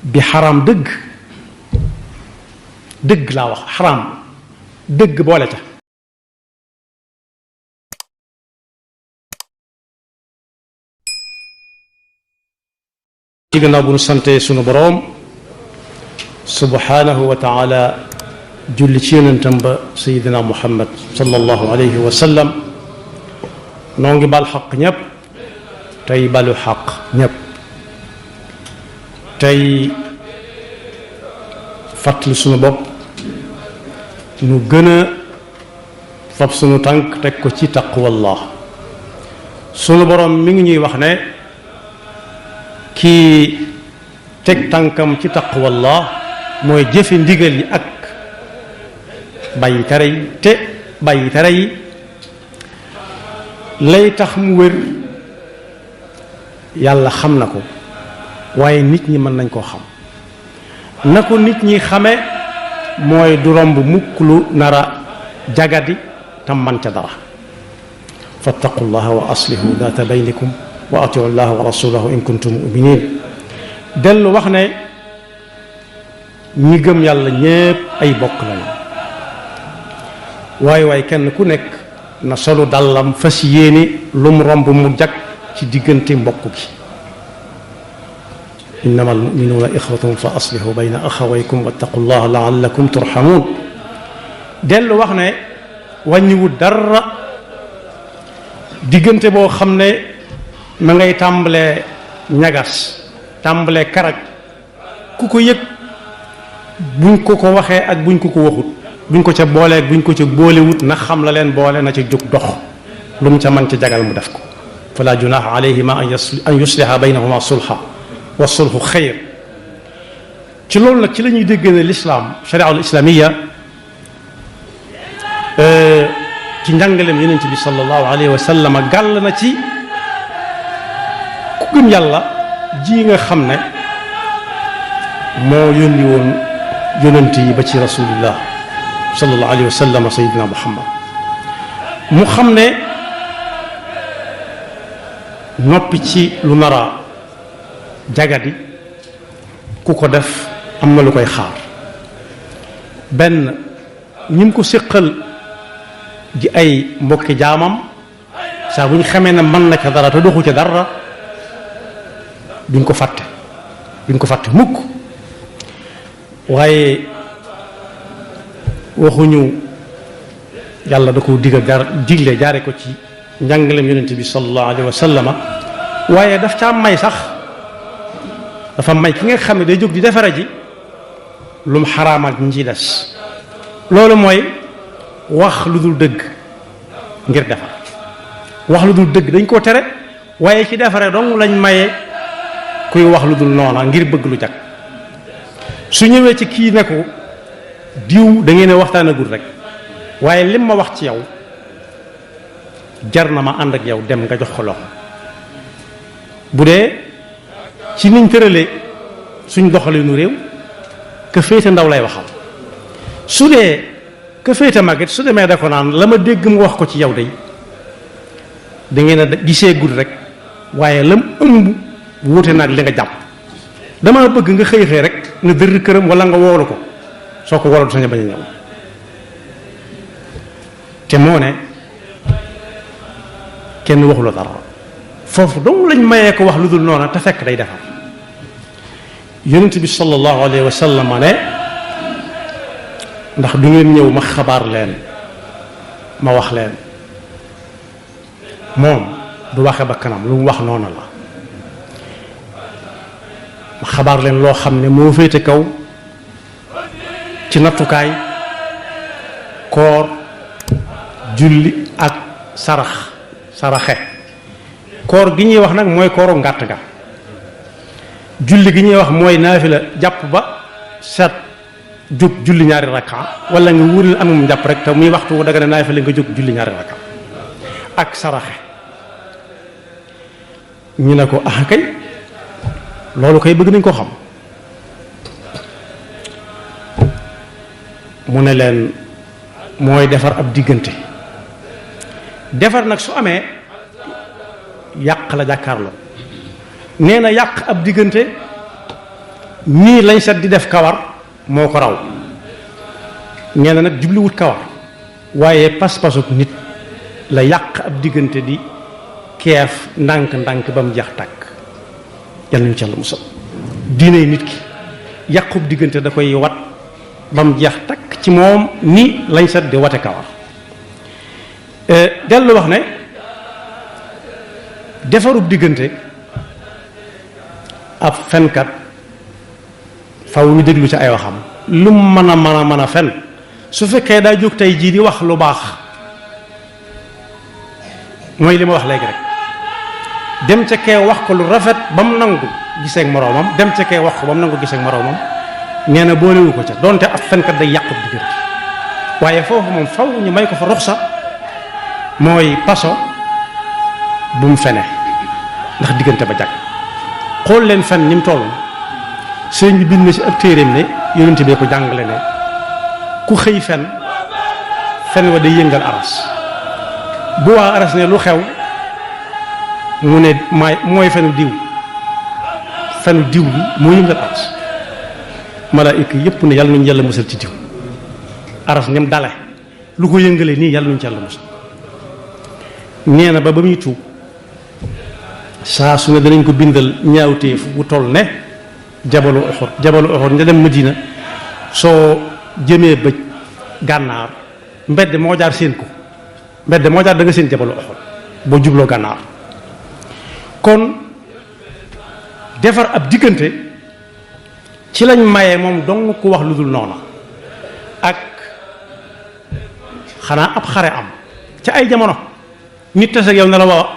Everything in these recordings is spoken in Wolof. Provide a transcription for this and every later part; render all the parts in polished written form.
bi xaram dëgg dëgg laa wax xaram dëgg boole ca ci gannaaw bu nu sante sunu boroom subhanahu wa taala julli ci yonentam ba sayidina muhammad sallallahu alayhi wa sallam noo ngi bal xaq ñépp tey balu xaq ñépp tey fàttali sunu bopp nu gën a fab sunu tànk teg ko ci taqwallah sunu boroom mi ngi ñuy wax ne kii teg tànkam ci taqwallah mooy jëfe ndigal yi ak bàyyi tere yi te bàyyi tere yi lay tax mu wér yàlla xam na ko waaye nit ñi mën nañ koo xam na ko nit ñi xame mooy du romb mukk lu nara jagadi tam man ca dara fattaqullaha wa aslihu data baynikum wa atiu llaha wa rasulahu in kuntum muminin dellu wax ne ñi gëm yàlla ñépp ay bokk lañu waaye kenn ku nekk na solu dàllam fas yéene lum romb mu jag ci diggante mbokk gi innama almuminuuna ixwatun fa aslihu bayna axawaykum wattaqu llaha laallakum turhamuun dellu wax ne wàññiwut dara diggante boo xam ne ma ngay tàmbalee ñagas tàmbalee karaj ku ko yëg buñ ko ko waxee ak buñ ko ko waxut buñ ko ca boolee buñ ko ca boolewut na xam la leen boole na ca jóg dox lu mu ca man ca jagal mu def ko fala junaha alayhima an yusliha baynahuma sulha wa sulhu xayr ci loolu nag ci la ñuy dégg ne lislaam sharia al islamiya ci njàngaleem yonent bi sallallahu alayhi wa sallam gàll na ci ku gëm yàlla ji nga xam ne moo yónni woon yonent yi ba ci rasulillah sallallahu alayhi wa sallam sayidina muhammad mu xam ne noppi ci lu nara jagadi ku ko def am na lu koy xaar benn ñim ko séqal ji ay mbokki jaamam saa bu ñu xamee ne mën na ca dara te doxu ca dara duñ ko fàtte mukk waaye waxuñu yàlla da ko digle jaare ko ci njàngaleem yonent bi sallallahu alayhi wa sallama waaye daf caa may sax dafa may ki nga xam ne day jóg di defara ji lu mu xaraamal ñi ci des loolu mooy wax lu dul dëgg ngir defar wax lu dul dëgg dañ koo tere waaye ci defare dong lañ maye kuy wax lu dul noona ngir bëgg lu jag su ñëwee ci kii ne ko diw da ngeen waxtaanagul rek waaye lim ma wax ci yow jar na ma ànd ak yow dem nga jox ko loxo bu dee ci niñ tëralee suñ doxalinu réew ka féete ndaw lay waxal su dee ka féete màgget su demee da ko naan la ma dégg mu wax ko ci yow day da ngeen a gisee gud rek waaye lam ëmb wuute naag li nga jàpp dama bëgg nga xëy rek nga dër këram wala nga woolu ko soo ko waral sañ a bañ a ñëw te moo ne kenn waxu la dara foofu dong lañ mayee ko wax lu dul noona te fekk day defar yonent bi sallallahu alayhi wa sallam ne ndax du ngeen ñëw ma xabaar leen ma wax leen moom du waxe ba kanam lu mu wax noonu la ma xabaar leen loo xam ne moo féete kaw ci nattukaay koor julli ak saraxe koor gi ñuy wax nag mooy kooru ngàtt ga julli gi ñuy wax mooy naafila jàpp ba set jóg julli ñaari rakka wala nga wuril amum jàpp rek te muy waxtu daga ne naafila nga jóg julli ñaari rakka ak saraxe ñu ne ko ah kay loolu kay bëgg nañ ko xam mu ne leen mooy defar ab diggante defar nag su amee yàq la jàkkaarloo nee na yàq ab diggante nii lañ set di def kawar moo ko raw nee na nag jubluwut kawar waaye pas-pasuk nit la yàq ab diggante di keef ndànk-ndànk ba mu jeex tàkk yal nañu ci Yàlla musal diine nit ki yàqub diggante da koy wat ba mu jeex takk ci moom ni lañ set di wate kawar dellu wax ne defarub diggante ab fenkat faw ñu déglu ci ay waxam lu mën a fen su fekkee daa jóg tey jii di wax lu baax mooy li ma wax léegi rek dem ca kee wax ko lu rafet ba mu nangu gisee ak moroomam dem ca kee wax ko ba mu nangu gisee ak moroomam nee na boolewu ko ca donte ab fenkat day yàqu diggante waaye foofu moom faw ñu may ko fa ruxsa mooy paso bu mu fene ndax diggante ba jàkk xool leen fen ni mu toll sëñ bi bind na ci ab téeréem ne yonent bee ko jàngale ne ku xëy fen wa day yëngal aras bu waa aras ne lu xew mu ne mooy fenu diw bi moo yëngal aras malaayika yépp ne yàlla nañu yàlla musal ci diw aras ñam dale lu ko yëngale nii yàlla nañu ci yàlla musal nee na ba muy tuub saa su ne danañ ko bindal ñaawteef bu toll ne jabalu Uhud nga dem Madina soo jëmee bëj gànnaar mbedd moo jaar seen ko mbedd moo jaar da nga seen jabalu Uhud boo jubloo gànnaar kon defar ab diggante ci lañ maye moom dong ku wax lu dul noona ak xanaa ab xare am ca ay jamono nit tase ak yow ne la waa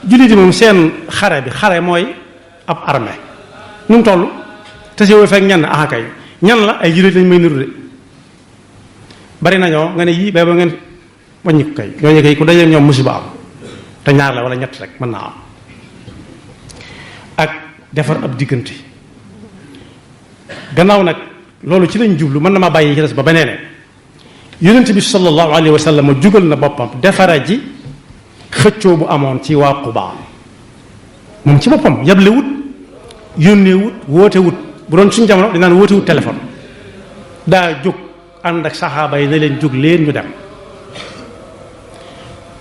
jullit yi moom seen xare mooy ab armée nu mu toll tase woo fekk ñan kay ñan la ay jullit lañ may niru de bari nañoo nga ne yii bay ba ngeen wàññi ko kay ñooñu kay ku dajee ñoom musiba am te ñaar la wala ñett rek mën naa am ak defar ab diggante gannaaw nag loolu ci lañ jublu mën na ma bàyyi ci des ba beneen yonent bi sallallahu alayhi wa sallam jugal na boppam defara ji xëccoo bu amoon ci waa Quba moom ci boppam yable wut yónnee wut woote wut bu doon suñu jamono dinaan woote wut téléphone daa jóg ànd ak saxaaba yi ne leen jóg leen ñu dem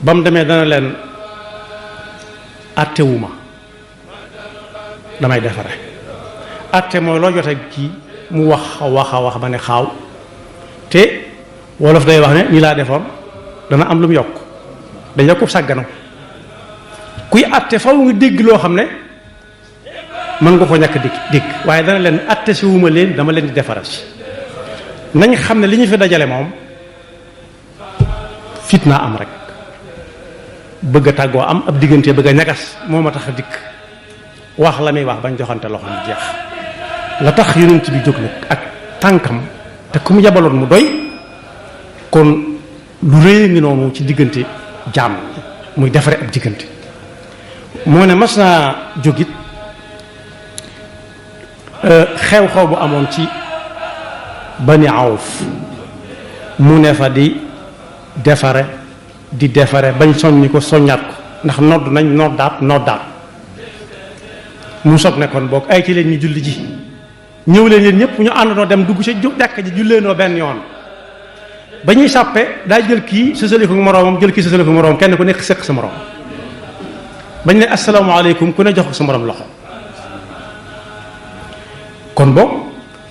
ba mu demee dana leen attewuma damay defare atte mooy loo jote kii mu wax a wax ba ne xaaw te wolof day wax ne ñi laa defoon dana am lu mu yokk day yokku sàggano kuy atte faw nga dégg loo xam ne mën nga ko ñàkk dégg waaye dana leen atte si wuma leen dama leen di defaral si nañ xam ne li ñu fi dajale moom fitna am rek bëgg a tàggoo am ab diggante bëgg a ñagas moo ma tax a dikk wax la muy wax bañ joxante loxo mu jeex la tax yonent bi jóg nag ak tànkam te ku mu yabaloon mu doy kon lu rëy ngi noonu ci diggante jaam muy defare ab diggante moo ne mas naa jógit xew-xew bu amoon ci Bani Awf mu ne fa di defare bañ soññi ko soññaat ko ndax nodd nañ noddaat mu soog ne kon boog ay ci leen ñu julli ji ñëw leen yéen ñëpp ñu àndandoo dem dugg ci jàkka ji julleenoo benn yoon ba ñuy sàppe daa jël kii sësali ko moroomam jël kii sësali ko moroomam kenn ku nekk sëq sa moroom bañ ne asalaamaaleykum ku ne jox ko sa moroom loxo kon boog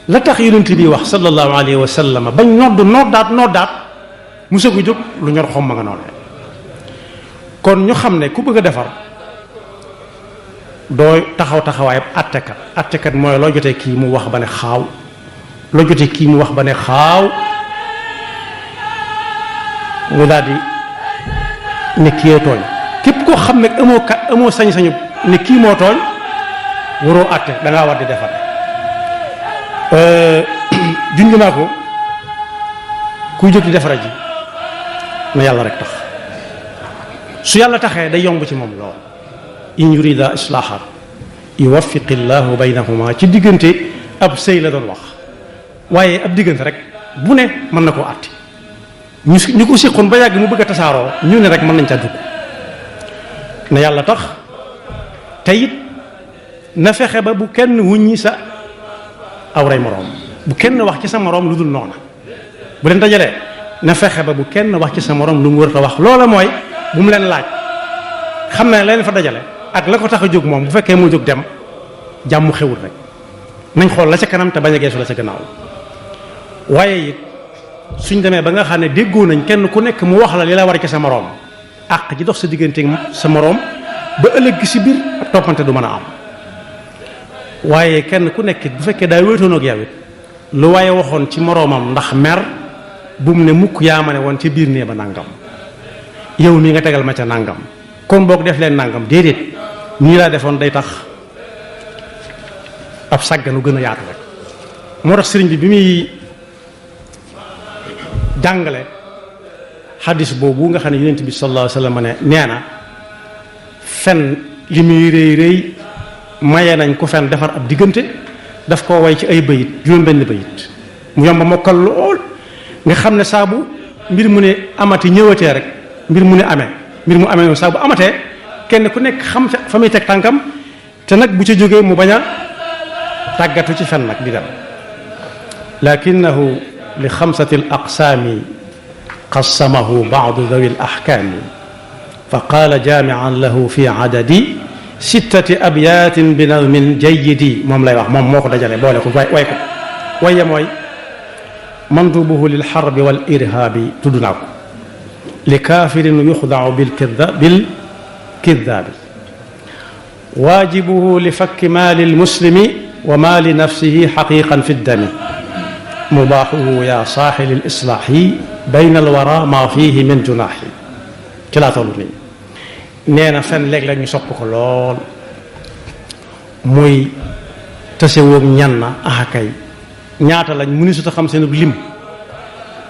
la tax yonent bi wax sallallahu alayhi wa sallam bañ noddaat mu sëggu jóg lu ñor xom ma nga noonu kon ñu xam ne ku bëgg a defar doo taxawaayab attekat mooy loo jotee kii mu wax ba ne xaaw mu daal di ne kii tooñ képp koo xam ne amoo sañ-sañu ne kii moo tooñ waroo atte dangaa war di defar junj naa ko kuy jóg di defara ji na yàlla rek tax su yàlla taxee day yomb ci moom lool in yurida islaahan yuwaffiqi llahu baynahuma ci diggante ab sëy la doon wax waaye ab diggante rek bu ne mën na koo àtti ñu ko séqoon ba yàgg mu bëgg a tasaaroo ñu ne rek mën nañ ca dugg na yàlla tax te it na fexe ba bu kenn wuññi sa awray moroom bu kenn wax ci sa moroom lu dul noona bu leen dajalee na fexe ba bu kenn wax ci sa moroom lu mu wër a wax loola mooy bu mu leen laaj xam na ne leen fa dajale ak la ko tax a jóg moom bu fekkee moo jóg dem jàmm xewul rek nañ xool la ca kanam te bañ a geesu la ca gannaaw waaye it suñ demee ba nga xam ne déggoo nañ kenn ku nekk mu wax la li la war ci sa moroom àq ji dox sa diggante sa moroom ba ëllëg gi si biir ak toppante du mën a am waaye kenn ku nekk bu fekkee daa wéetoon ak yow it lu waaye waxoon ci moroomam ndax mer bu mu ne mukk yaa ma ne woon ci biir nee ba nangam yow mii nga tegal ma ca nangam kon boog def leen nangam déedéet nii laa defoon day tax ab sàgganu gën a yaatu rek moo tax sëriñ bi muy jàngale xadis boobu nga xam ne yonent bi sallallahu alayhi wa sallam ne nee na fen li muy rëy rëy maye nañ ku fen defar ab diggante daf koo way ci ay bayit juróom-benn bayit mu yomba mokkal lool nga xam ne saabu mbir mu ne amati ñëwatee rek mbir mu ne amee mbir mu amee noonu saabu amatee kenn ku nekk xam fa muy teg tànkam te nag bu ca jógee mu bañ a tàggatu ci fen nag di dem lakinahu li xamsati al aqsaami qassamahu baadu dawi al ahkaami fa qaala jaamian lahu fi adadi sittati abyaatin bi nazmin jayyidi moom lay wax moom moo ko dajale boole ko way ko waye mooy mandubuhu lil xarbi wal irhaabi tudd naa ko li kaafirin yuxdau bil kidaabi waajibuhu li fakki maali lmuslimi wa maali nafsihi xaqiqan fi ddami mubaaxuhu yaa saaxi lil islaaxi bayna alwara maa fiihi min junaaxi ci laa toll nii nee na fen léeg-léeg ñu sopp ko lool muy tasewoog ñan na axakay ñaata lañ mu ni suta xam seen lim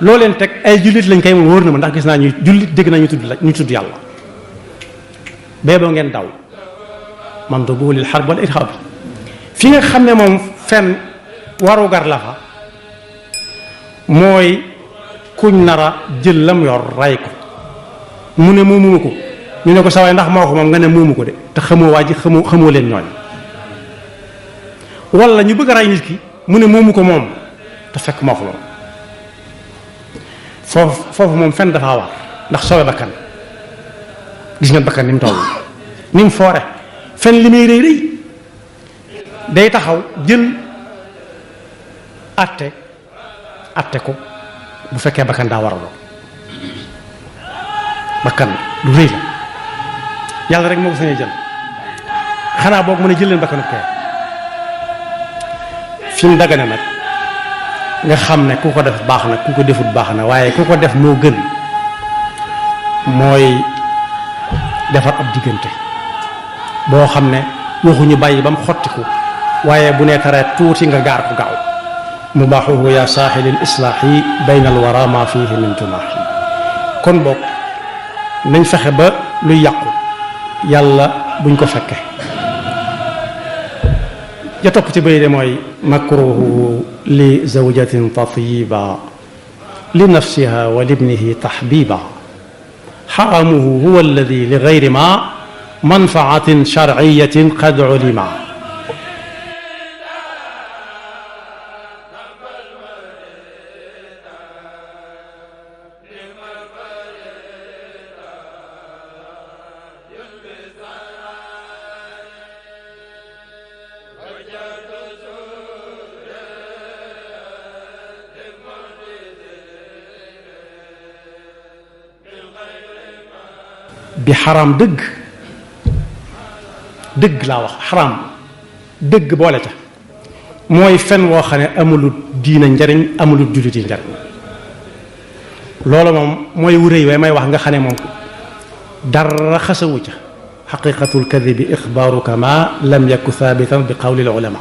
loo leen teg ay jullit lañ koy moom wóor na ma ndax gis naa ñu jullit dégg naa ñu tudd yàlla bee boo ngeen daw man do buulil xarb wal irhab fi nga xam ne moom fen warugar la fa mooy kuñ nara jël lam yor ray ko mu ne moomu ko ñu ne ko sawaay ndax moo ko moom nga ne moomu ko de te xamoo waa ji xamoo leen ñooñ wala ñu bëgg a ray nit ki mu ne moomu ko moom te fekk moo ko moom foofu moom fen dafa war ndax sowe bakkan gis nga bakkan ni mu toll ni mu foore fen li muy rëy rëy day taxaw jël atte ko bu fekkee bakkan daa war a doon bakkan lu rëy la yàlla rek moo ko sañee jël xanaa boog mën a jël leen bakkanu kee fi mu dagane nag nga xam ne ku ko def baax na ku ko defut baax na waaye ku ko def moo gën mooy defar ab diggante boo xam ne waxuñu bàyyi ba mu xottiku waaye bu nee taree tuuti nga gaar ko gaaw mubaaxuhu yaa saaxilil islaaxi bayna alwara ma fihi min junaaxi kon boog nañ fexe ba luy yàqu yàlla buñ ko fekke ja topp ci bay de mooy makruhu li zawjatin tatiba li nafsiha wa libnihi taxbiba xaramuhu huwa alladi li gayri ma manfaatin sharciyatin qad ulima bi xaram dëgg laa wax xaram dëgg boole ca mooy fen woo xam ne amalut diina njariñ amalut jullit yi njariñ loolu moom mooy wuréy waaye may wax nga xam ne moom dara xasawu ca xaqiqatul kadibi ixbaaruka ma lam yaku thabitan bi qawlil ulama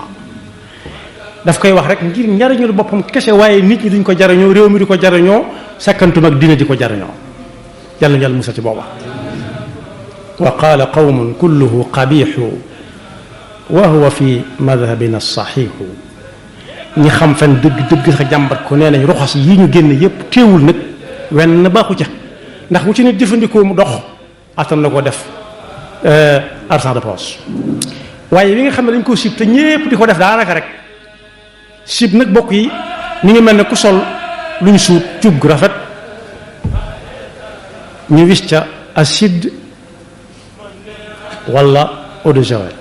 daf koy wax rek ngir njariñul boppam kese waaye nit ñi duñ ko jariñoo réew mi di ko jariñoo sakkantum ak diina di ko jariñoo yàlla njal musa ci booba wa qaala qawmun kulluhu qabixu wa huwa fi madhabina saxiixu ñi xam fen dëgg sax jàmbat ko nee nañ ruxas yi ñu génn yépp téewul nag wenn baaxu ca ndax bu ci nit jëfandikoo mu dox attan na ko def argent de poche waaye wi nga xam ne dañ ko sib te ñépp di ko def daanaka rek sib nag bokk yi mi ngi mel ne ku sol luñ suut cuub gu rafet ñu wis ca acide wala eau de javel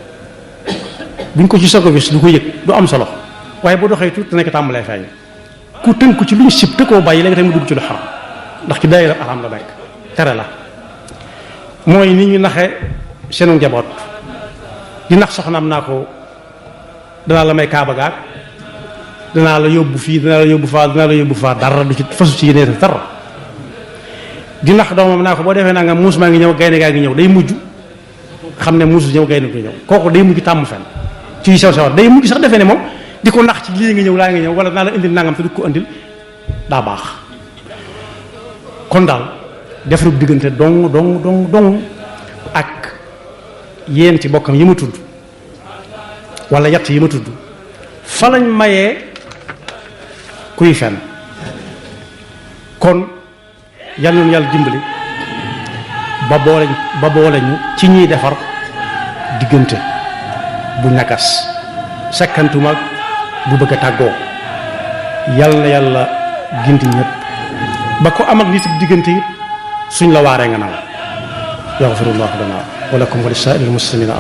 buñ ko ci soog a wis du ko yëg du am solo waaye boo doxee tuuti nekk tàmbalee feeñ ku tënku ci luñ sib te koo bàyyi léegi tey mu dugg ci lu xaram ndax ci daayira xaram la nekk tere la mooy ni ñu naxe seenu njaboot di nax soxnaam naa ko danaa la may kaaba gaag danaa la yóbbu fii danaa la yóbbu faa dara du ci fasu ci yéene dara di nax doomam naa ko boo defee naa nga muus maa ngi ñëw gaynde gaa ngi ñëw day mujj xam ne muus ñëw gaynde gi ñëw kooku day mujj tàmm fen ci sew sewat day mujj sax defee ne moom di ko nax ci lii nga ñëw laa nga ñëw wala naa la indil nangam te du ko indil daa baax kon daal defarub diggante dong ak yéen ci bokkam yi ma tudd wala yatt yi ma tudd fa lañ mayee kuy fen kon yal nañu yàlla dimbali ba boole ñu ci ñuy defar diggante bu ñagas sakkantuma bu bëgg a tàggoo yal na yàlla ginti ñëpp ba ko am ak nit diggante it suñ la waaree nga naaw yaxfirullahu lana wa lakum wa li saa'iril muslimina